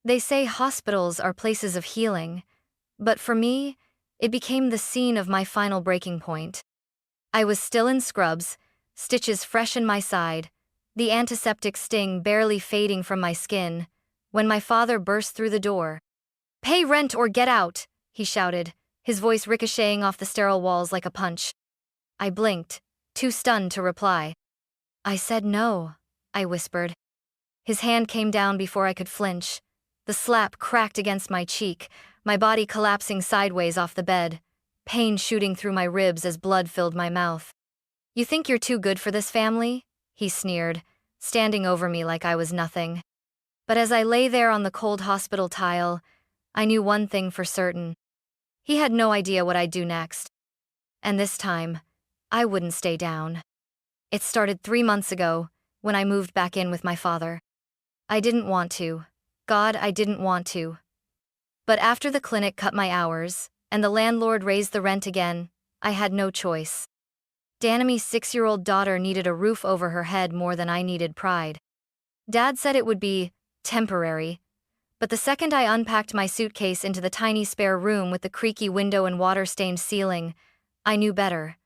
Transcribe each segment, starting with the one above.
They say hospitals are places of healing, but for me, it became the scene of my final breaking point. I was still in scrubs, stitches fresh in my side, the antiseptic sting barely fading from my skin, when my father burst through the door. "Pay rent or get out," he shouted, his voice ricocheting off the sterile walls like a punch. I blinked, too stunned to reply. "I said no," I whispered. His hand came down before I could flinch. The slap cracked against my cheek, my body collapsing sideways off the bed, pain shooting through my ribs as blood filled my mouth. "You think you're too good for this family?" he sneered, standing over me like I was nothing. But as I lay there on the cold hospital tile, I knew one thing for certain. He had no idea what I'd do next. And this time, I wouldn't stay down. It started 3 months ago, when I moved back in with my father. I didn't want to. God, I didn't want to. But after the clinic cut my hours, and the landlord raised the rent again, I had no choice. Danime's 6-year-old daughter needed a roof over her head more than I needed pride. Dad said it would be temporary, but the second I unpacked my suitcase into the tiny spare room with the creaky window and water-stained ceiling, I knew better.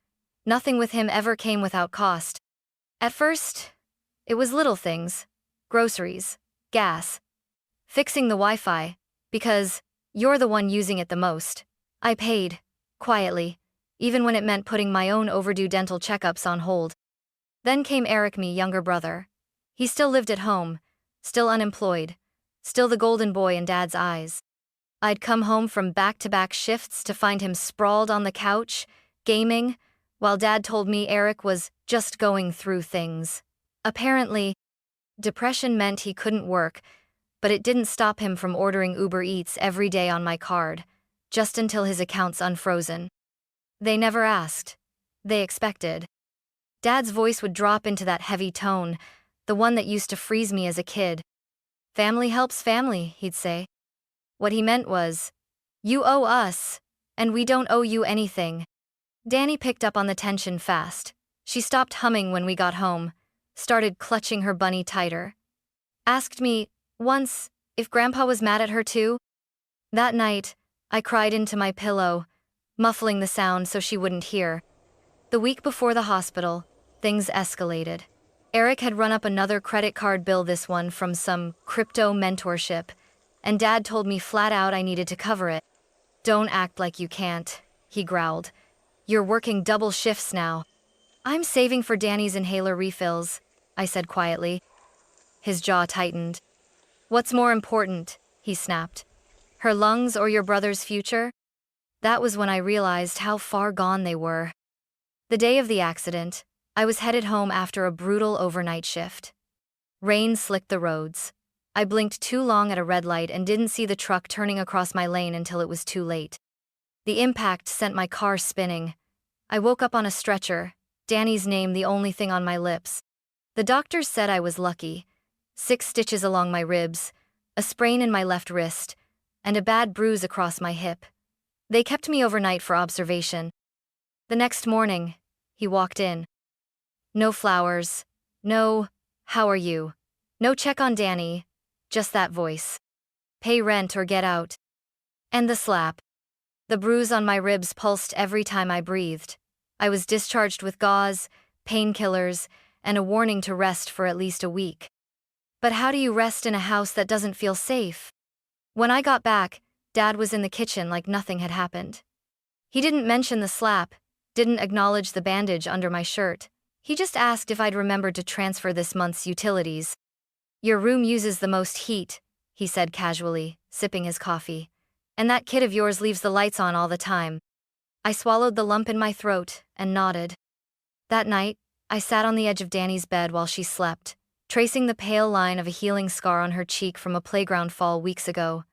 Nothing with him ever came without cost. At first, it was little things: groceries, gas, fixing the Wi-Fi, because you're the one using it the most. I paid, quietly, even when it meant putting my own overdue dental checkups on hold. Then came Eric, my younger brother. He still lived at home, still unemployed, still the golden boy in Dad's eyes. I'd come home from back-to-back shifts to find him sprawled on the couch, gaming, while Dad told me Eric was just going through things. Apparently, depression meant he couldn't work, but it didn't stop him from ordering Uber Eats every day on my card, just until his account's unfrozen. They never asked. They expected. Dad's voice would drop into that heavy tone, the one that used to freeze me as a kid. "Family helps family," he'd say. What he meant was, "You owe us, and we don't owe you anything." Danny picked up on the tension fast. She stopped humming when we got home, started clutching her bunny tighter. Asked me, once, if Grandpa was mad at her too. That night, I cried into my pillow, muffling the sound so she wouldn't hear. The week before the hospital, things escalated. Eric had run up another credit card bill, this one from some crypto mentorship, and Dad told me flat out I needed to cover it. "Don't act like you can't," he growled. "You're working double shifts now." "I'm saving for Danny's inhaler refills," I said quietly. His jaw tightened. "What's more important?" he snapped. "Her lungs or your brother's future?" That was when I realized how far gone they were. The day of the accident, I was headed home after a brutal overnight shift. Rain slicked the roads. I blinked too long at a red light and didn't see the truck turning across my lane until it was too late. The impact sent my car spinning. I woke up on a stretcher, Danny's name the only thing on my lips. The doctors said I was lucky. 6 stitches along my ribs, a sprain in my left wrist, and a bad bruise across my hip. They kept me overnight for observation. The next morning, he walked in. No flowers, no, "How are you?" No check on Danny, just that voice. "Pay rent or get out." And the slap. The bruise on my ribs pulsed every time I breathed. I was discharged with gauze, painkillers, and a warning to rest for at least a week. But how do you rest in a house that doesn't feel safe? When I got back, Dad was in the kitchen like nothing had happened. He didn't mention the slap, didn't acknowledge the bandage under my shirt. He just asked if I'd remembered to transfer this month's utilities. "Your room uses the most heat," he said casually, sipping his coffee. "And that kid of yours leaves the lights on all the time." I swallowed the lump in my throat and nodded. That night, I sat on the edge of Danny's bed while she slept, tracing the pale line of a healing scar on her cheek from a playground fall weeks ago.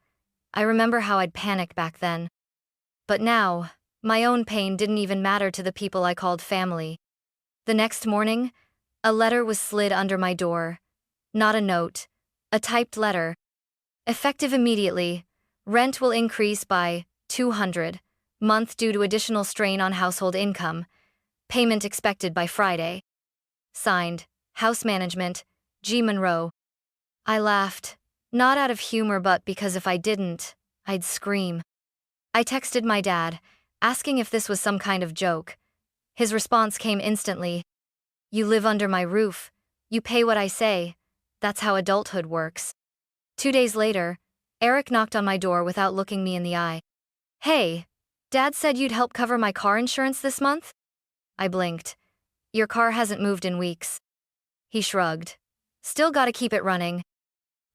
I remember how I'd panicked back then. But now, my own pain didn't even matter to the people I called family. The next morning, a letter was slid under my door. Not a note, a typed letter. "Effective immediately. Rent will increase by $200 month due to additional strain on household income. Payment expected by Friday. Signed, House Management, G. Monroe." I laughed. Not out of humor, but because if I didn't, I'd scream. I texted my dad, asking if this was some kind of joke. His response came instantly. You live under my roof. You pay what I say. That's how adulthood works. 2 days later, Eric knocked on my door without looking me in the eye. Hey, Dad said you'd help cover my car insurance this month? I blinked. Your car hasn't moved in weeks. He shrugged. Still gotta keep it running.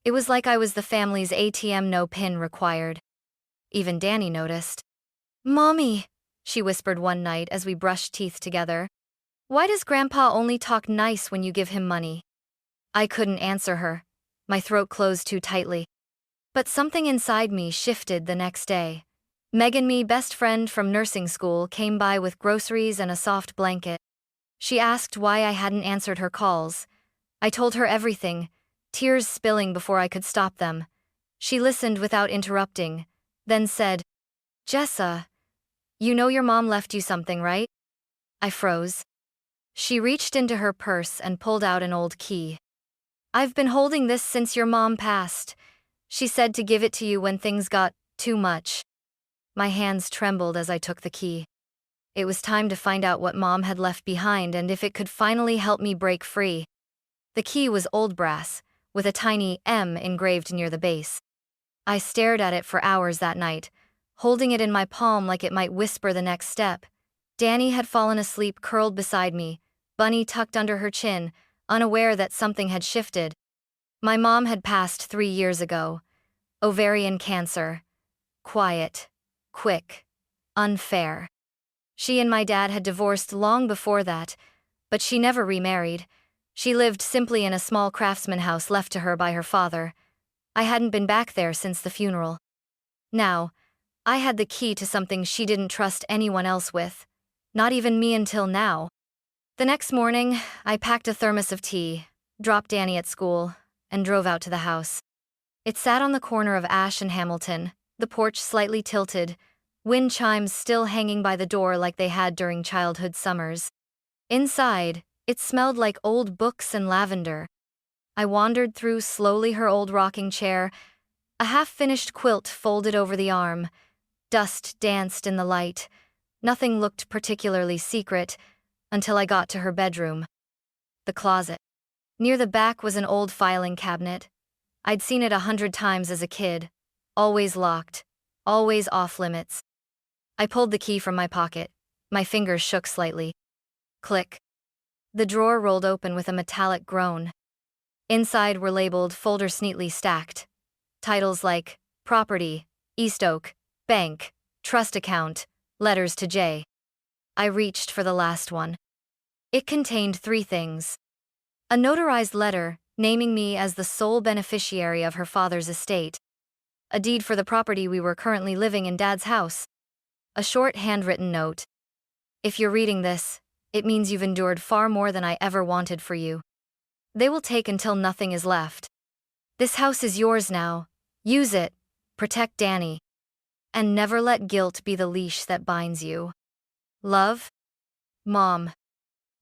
It was like I was the family's ATM, no PIN required. Even Danny noticed. Mommy, she whispered one night as we brushed teeth together. Why does Grandpa only talk nice when you give him money? I couldn't answer her. My throat closed too tightly. But something inside me shifted the next day. Megan, me best friend from nursing school, came by with groceries and a soft blanket. She asked why I hadn't answered her calls. I told her everything, tears spilling before I could stop them. She listened without interrupting, then said, Jessa, you know your mom left you something, right? I froze. She reached into her purse and pulled out an old key. I've been holding this since your mom passed. She said to give it to you when things got too much. My hands trembled as I took the key. It was time to find out what Mom had left behind and if it could finally help me break free. The key was old brass, with a tiny M engraved near the base. I stared at it for hours that night, holding it in my palm like it might whisper the next step. Danny had fallen asleep curled beside me, Bunny tucked under her chin, unaware that something had shifted. My mom had passed 3 years ago. Ovarian cancer. Quiet. Quick. Unfair. She and my dad had divorced long before that, but she never remarried. She lived simply in a small craftsman house left to her by her father. I hadn't been back there since the funeral. Now, I had the key to something she didn't trust anyone else with. Not even me until now. The next morning, I packed a thermos of tea, dropped Danny at school, and drove out to the house. It sat on the corner of Ash and Hamilton, the porch slightly tilted, wind chimes still hanging by the door like they had during childhood summers. Inside, it smelled like old books and lavender. I wandered through slowly her old rocking chair, a half-finished quilt folded over the arm. Dust danced in the light. Nothing looked particularly secret, until I got to her bedroom. The closet. Near the back was an old filing cabinet. I'd seen it 100 times as a kid. Always locked. Always off-limits. I pulled the key from my pocket. My fingers shook slightly. Click. The drawer rolled open with a metallic groan. Inside were labeled folders neatly stacked. Titles like Property, East Oak, Bank, Trust Account, Letters to J. I reached for the last one. It contained 3 things. A notarized letter, naming me as the sole beneficiary of her father's estate. A deed for the property we were currently living in Dad's house. A short handwritten note. If you're reading this, it means you've endured far more than I ever wanted for you. They will take until nothing is left. This house is yours now. Use it. Protect Danny. And never let guilt be the leash that binds you. Love? Mom.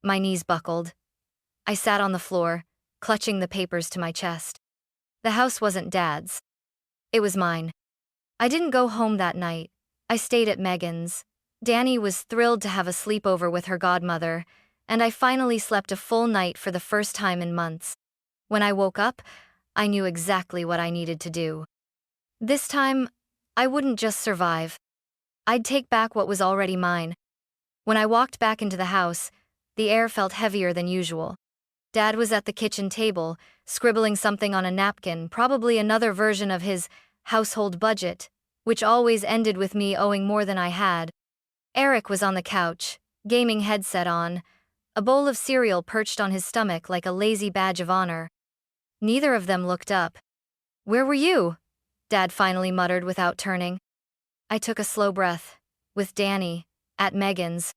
My knees buckled. I sat on the floor, clutching the papers to my chest. The house wasn't Dad's. It was mine. I didn't go home that night. I stayed at Megan's. Danny was thrilled to have a sleepover with her godmother, and I finally slept a full night for the first time in months. When I woke up, I knew exactly what I needed to do. This time, I wouldn't just survive. I'd take back what was already mine. When I walked back into the house, the air felt heavier than usual. Dad was at the kitchen table, scribbling something on a napkin, probably another version of his household budget, which always ended with me owing more than I had. Eric was on the couch, gaming headset on, a bowl of cereal perched on his stomach like a lazy badge of honor. Neither of them looked up. Where were you? Dad finally muttered without turning. I took a slow breath. With Danny, at Megan's.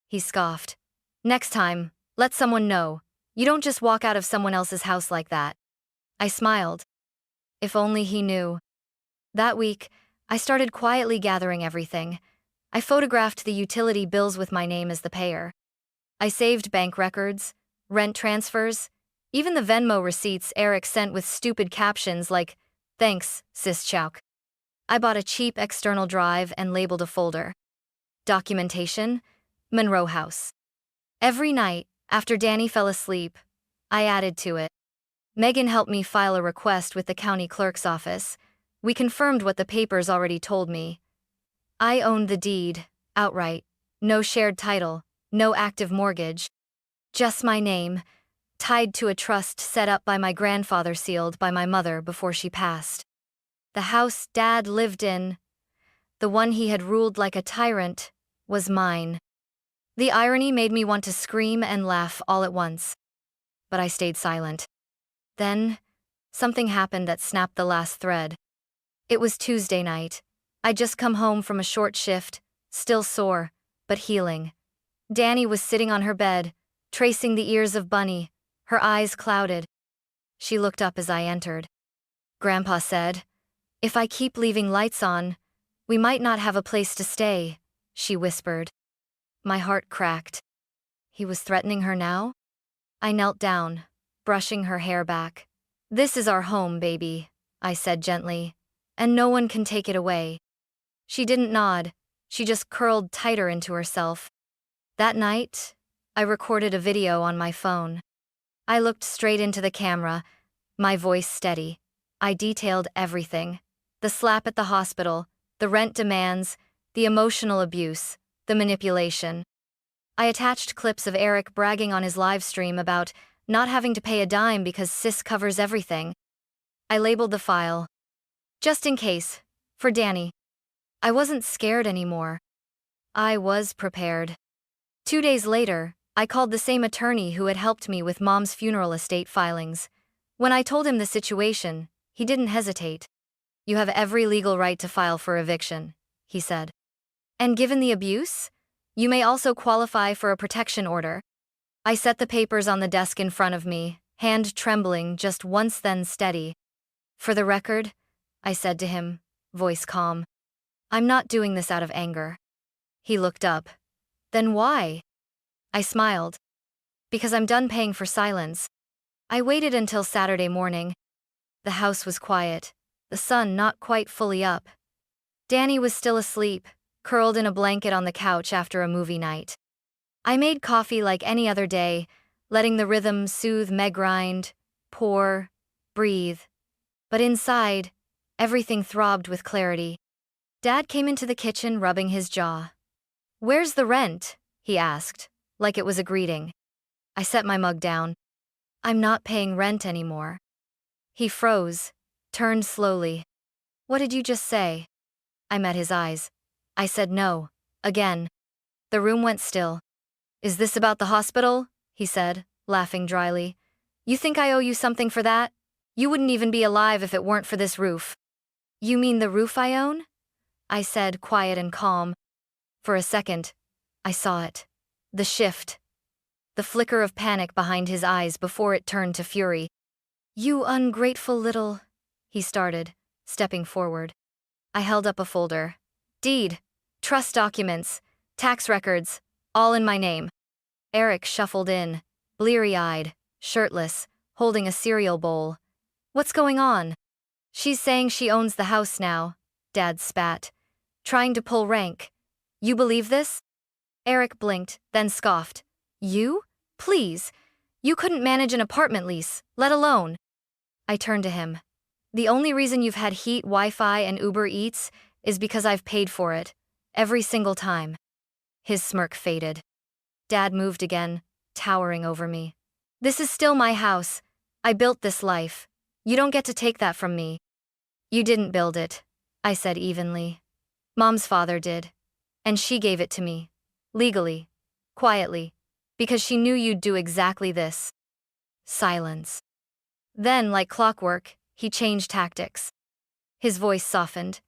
He scoffed. Next time, let someone know. You don't just walk out of someone else's house like that. I smiled. If only he knew. That week, I started quietly gathering everything. I photographed the utility bills with my name as the payer. I saved bank records, rent transfers, even the Venmo receipts Eric sent with stupid captions like, Thanks, sis Chouk. I bought a cheap external drive and labeled a folder. Documentation, Monroe House. Every night, after Danny fell asleep, I added to it. Megan helped me file a request with the county clerk's office. We confirmed what the papers already told me. I owned the deed, outright. No shared title, no active mortgage. Just my name, tied to a trust set up by my grandfather, sealed by my mother before she passed. The house Dad lived in, the one he had ruled like a tyrant, was mine. The irony made me want to scream and laugh all at once. But I stayed silent. Then, something happened that snapped the last thread. It was Tuesday night. I'd just come home from a short shift, still sore, but healing. Danny was sitting on her bed, tracing the ears of Bunny, her eyes clouded. She looked up as I entered. Grandpa said, "If I keep leaving lights on, we might not have a place to stay," she whispered. My heart cracked. He was threatening her now? I knelt down, brushing her hair back. "This is our home, baby," I said gently, "and no one can take it away." She didn't nod, she just curled tighter into herself. That night, I recorded a video on my phone. I looked straight into the camera, my voice steady. I detailed everything. The slap at the hospital, the rent demands, the emotional abuse, the manipulation. I attached clips of Eric bragging on his live stream about not having to pay a dime because sis covers everything. I labeled the file, just in case, for Danny. I wasn't scared anymore. I was prepared. 2 days later, I called the same attorney who had helped me with Mom's funeral estate filings. When I told him the situation, he didn't hesitate. "You have every legal right to file for eviction," he said. "And given the abuse, you may also qualify for a protection order." I set the papers on the desk in front of me, hand trembling just once then steady. "For the record," I said to him, voice calm, "I'm not doing this out of anger." He looked up. "Then why?" I smiled. "Because I'm done paying for silence." I waited until Saturday morning. The house was quiet, the sun not quite fully up. Danny was still asleep, curled in a blanket on the couch after a movie night. I made coffee like any other day, letting the rhythm soothe Meg grind, pour, breathe. But inside, everything throbbed with clarity. Dad came into the kitchen rubbing his jaw. "Where's the rent?" he asked, like it was a greeting. I set my mug down. "I'm not paying rent anymore." He froze, turned slowly. "What did you just say?" I met his eyes. I said no, again. The room went still. "Is this about the hospital?" he said, laughing dryly. "You think I owe you something for that? You wouldn't even be alive if it weren't for this roof." "You mean the roof I own?" I said, quiet and calm. For a second, I saw it. The shift. The flicker of panic behind his eyes before it turned to fury. "You ungrateful little," he started, stepping forward. I held up a folder. "Deed, trust documents, tax records, all in my name." Eric shuffled in, bleary-eyed, shirtless, holding a cereal bowl. "What's going on?" "She's saying she owns the house now," Dad spat, trying to pull rank. "You believe this?" Eric blinked, then scoffed. "You? Please. You couldn't manage an apartment lease, let alone." I turned to him. "The only reason you've had heat, Wi-Fi, and Uber Eats is because I've paid for it. Every single time." His smirk faded. Dad moved again, towering over me. "This is still my house. I built this life. You don't get to take that from me." "You didn't build it," I said evenly. "Mom's father did. And she gave it to me. Legally. Quietly. Because she knew you'd do exactly this." Silence. Then, like clockwork, he changed tactics. His voice softened.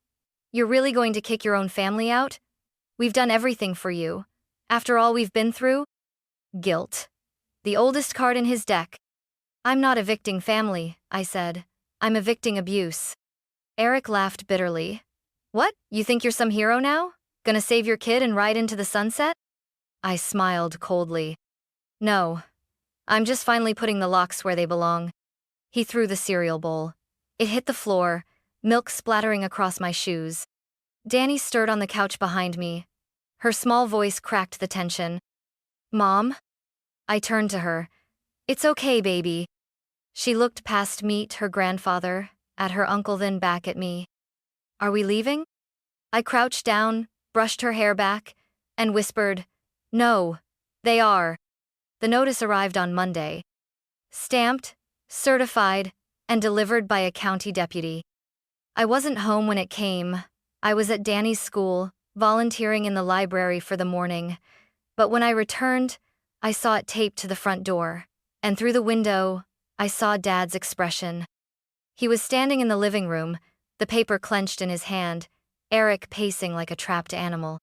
"You're really going to kick your own family out? We've done everything for you. After all we've been through?" Guilt. The oldest card in his deck. "I'm not evicting family," I said. "I'm evicting abuse." Eric laughed bitterly. "What, you think you're some hero now? Gonna save your kid and ride into the sunset?" I smiled coldly. "No. I'm just finally putting the locks where they belong." He threw the cereal bowl. It hit the floor, milk splattering across my shoes. Danny stirred on the couch behind me. Her small voice cracked the tension. "Mom?" I turned to her. "It's okay, baby." She looked past me to her grandfather, at her uncle, then back at me. "Are we leaving?" I crouched down, brushed her hair back, and whispered, "No, they are." The notice arrived on Monday. Stamped, certified, and delivered by a county deputy. I wasn't home when it came. I was at Danny's school, volunteering in the library for the morning. But when I returned, I saw it taped to the front door. And through the window, I saw Dad's expression. He was standing in the living room, the paper clenched in his hand, Eric pacing like a trapped animal.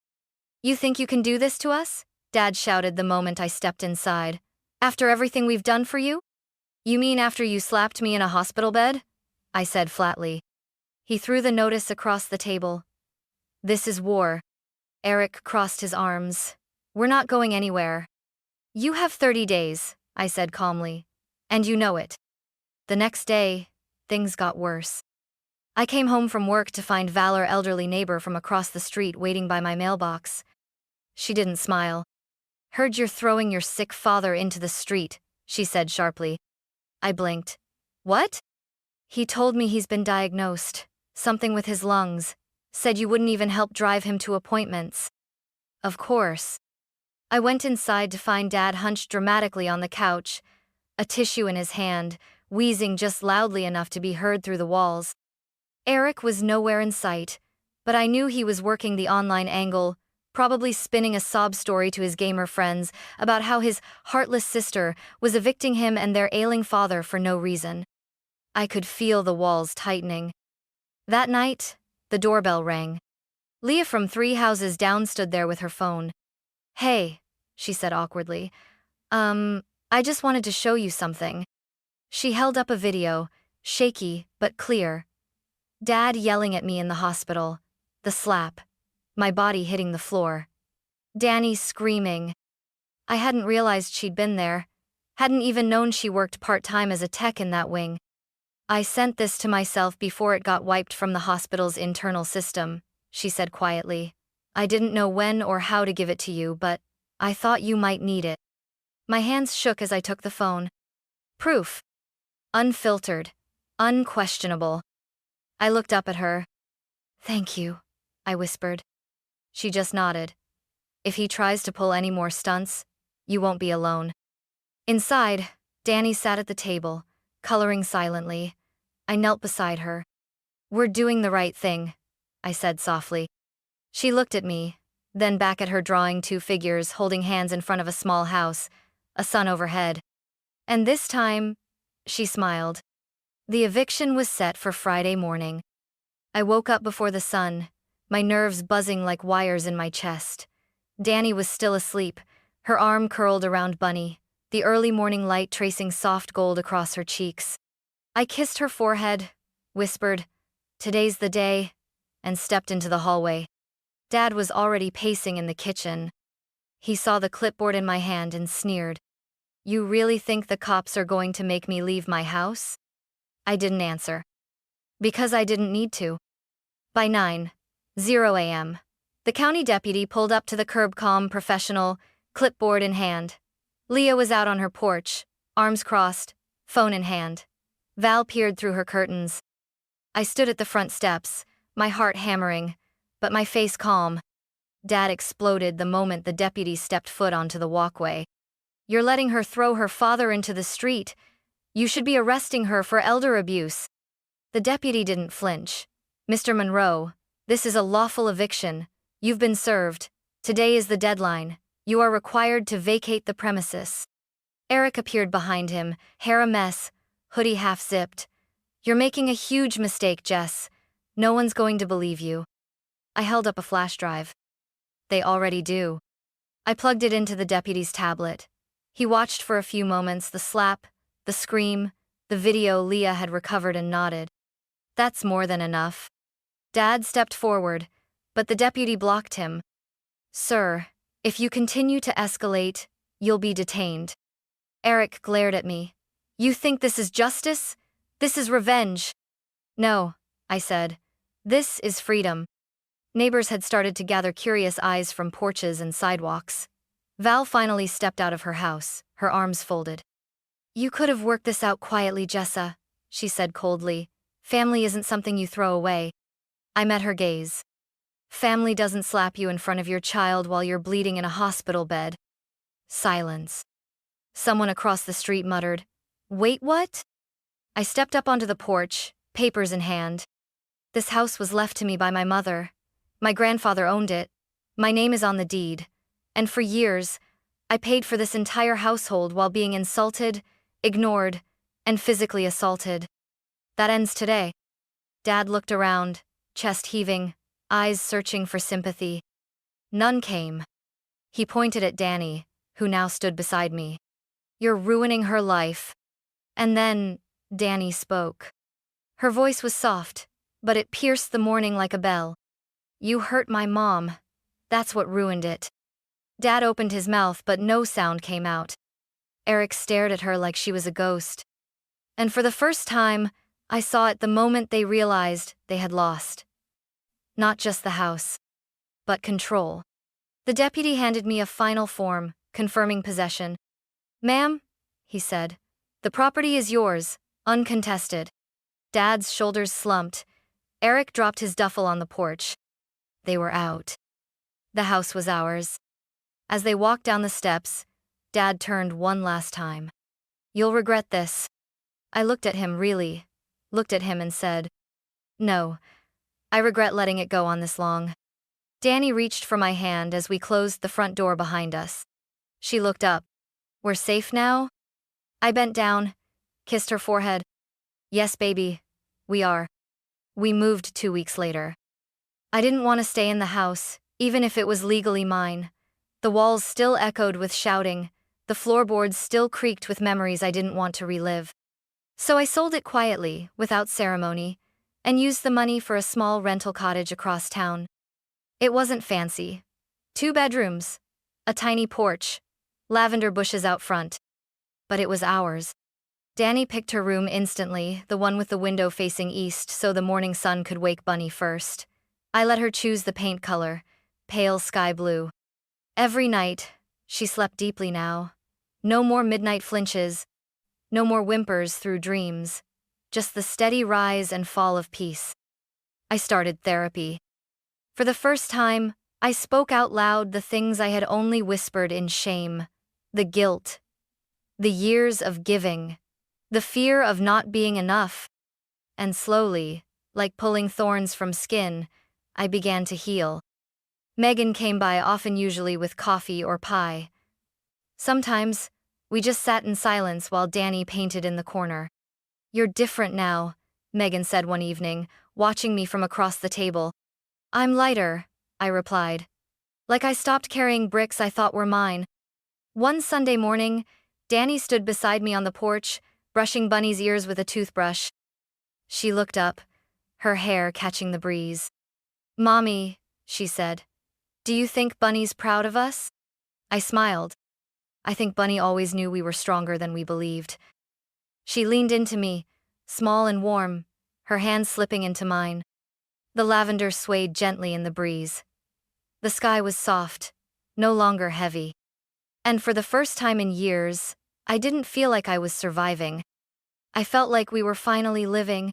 "You think you can do this to us?" Dad shouted the moment I stepped inside. "After everything we've done for you?" "You mean after you slapped me in a hospital bed?" I said flatly. He threw the notice across the table. "This is war." Eric crossed his arms. "We're not going anywhere." "You have 30 days, I said calmly. "And you know it." The next day, things got worse. I came home from work to find Val, our elderly neighbor from across the street, waiting by my mailbox. She didn't smile. "Heard you're throwing your sick father into the street," she said sharply. I blinked. "What?" "He told me he's been diagnosed. Something with his lungs. Said you wouldn't even help drive him to appointments." Of course. I went inside to find Dad hunched dramatically on the couch, a tissue in his hand, wheezing just loudly enough to be heard through the walls. Eric was nowhere in sight, but I knew he was working the online angle, probably spinning a sob story to his gamer friends about how his heartless sister was evicting him and their ailing father for no reason. I could feel the walls tightening. That night, the doorbell rang. Leah from 3 houses down stood there with her phone. "Hey," she said awkwardly. I just wanted to show you something." She held up a video, shaky but clear. Dad yelling at me in the hospital. The slap. My body hitting the floor. Danny screaming. I hadn't realized she'd been there. Hadn't even known she worked part-time as a tech in that wing. "I sent this to myself before it got wiped from the hospital's internal system," she said quietly. "I didn't know when or how to give it to you, but I thought you might need it." My hands shook as I took the phone. Proof. Unfiltered. Unquestionable. I looked up at her. "Thank you," I whispered. She just nodded. "If he tries to pull any more stunts, you won't be alone." Inside, Danny sat at the table, coloring silently. I knelt beside her. "We're doing the right thing," I said softly. She looked at me, then back at her, drawing 2 figures holding hands in front of a small house, a sun overhead. And this time, she smiled. The eviction was set for Friday morning. I woke up before the sun, my nerves buzzing like wires in my chest. Danny was still asleep, her arm curled around Bunny, the early morning light tracing soft gold across her cheeks. I kissed her forehead, whispered, "Today's the day," and stepped into the hallway. Dad was already pacing in the kitchen. He saw the clipboard in my hand and sneered. "You really think the cops are going to make me leave my house?" I didn't answer. Because I didn't need to. By 9:00 a.m., the county deputy pulled up to the curb, calm, professional, clipboard in hand. Leah was out on her porch, arms crossed, phone in hand. Val peered through her curtains. I stood at the front steps, my heart hammering, but my face calm. Dad exploded the moment the deputy stepped foot onto the walkway. "You're letting her throw her father into the street. You should be arresting her for elder abuse." The deputy didn't flinch. "Mr. Monroe, this is a lawful eviction. You've been served. Today is the deadline. You are required to vacate the premises." Eric appeared behind him, hair a mess, hoodie half-zipped. "You're making a huge mistake, Jess. No one's going to believe you." I held up a flash drive. "They already do." I plugged it into the deputy's tablet. He watched for a few moments, the slap, the scream, the video Leah had recovered, and nodded. "That's more than enough." Dad stepped forward, but the deputy blocked him. "Sir, if you continue to escalate, you'll be detained." Eric glared at me. "You think this is justice? This is revenge." "No, I said. This is freedom. Neighbors had started to gather curious eyes from porches and sidewalks. Val finally stepped out of her house, her arms folded. You could have worked this out quietly, Jessa, she said coldly. Family isn't something you throw away. I met her gaze. Family doesn't slap you in front of your child while you're bleeding in a hospital bed. Silence. Someone across the street muttered, Wait, what? I stepped up onto the porch, papers in hand. This house was left to me by my mother. My grandfather owned it. My name is on the deed. And for years, I paid for this entire household while being insulted, ignored, and physically assaulted. That ends today. Dad looked around, chest heaving, eyes searching for sympathy. None came. He pointed at Danny, who now stood beside me. You're ruining her life. And then, Danny spoke. Her voice was soft, but it pierced the morning like a bell. You hurt my mom. That's what ruined it. Dad opened his mouth, but no sound came out. Eric stared at her like she was a ghost. And for the first time, I saw it the moment they realized they had lost. Not just the house, but control. The deputy handed me a final form, confirming possession. Ma'am, he said, the property is yours, uncontested. Dad's shoulders slumped. Eric dropped his duffel on the porch. They were out. The house was ours. As they walked down the steps, Dad turned one last time. You'll regret this. I looked at him and said, No, I regret letting it go on this long. Danny reached for my hand as we closed the front door behind us. She looked up. We're safe now? I bent down, kissed her forehead. Yes, baby, we are. We moved 2 weeks later. I didn't want to stay in the house, even if it was legally mine. The walls still echoed with shouting, the floorboards still creaked with memories I didn't want to relive. So I sold it quietly, without ceremony, and used the money for a small rental cottage across town. It wasn't fancy. 2 bedrooms, a tiny porch, lavender bushes out front. But it was ours. Danny picked her room instantly, the one with the window facing east so the morning sun could wake Bunny first. I let her choose the paint color, pale sky blue. Every night, she slept deeply now. No more midnight flinches, no more whimpers through dreams, just the steady rise and fall of peace. I started therapy. For the first time, I spoke out loud the things I had only whispered in shame. The guilt. The years of giving. The fear of not being enough. And slowly, like pulling thorns from skin, I began to heal. Megan came by often, usually with coffee or pie. Sometimes, we just sat in silence while Danny painted in the corner. You're different now, Megan said one evening, watching me from across the table. I'm lighter, I replied. Like I stopped carrying bricks I thought were mine. One Sunday morning, Danny stood beside me on the porch, brushing Bunny's ears with a toothbrush. She looked up, her hair catching the breeze. Mommy, she said, do you think Bunny's proud of us? I smiled. I think Bunny always knew we were stronger than we believed. She leaned into me, small and warm, her hands slipping into mine. The lavender swayed gently in the breeze. The sky was soft, no longer heavy. And for the first time in years, I didn't feel like I was surviving. I felt like we were finally living.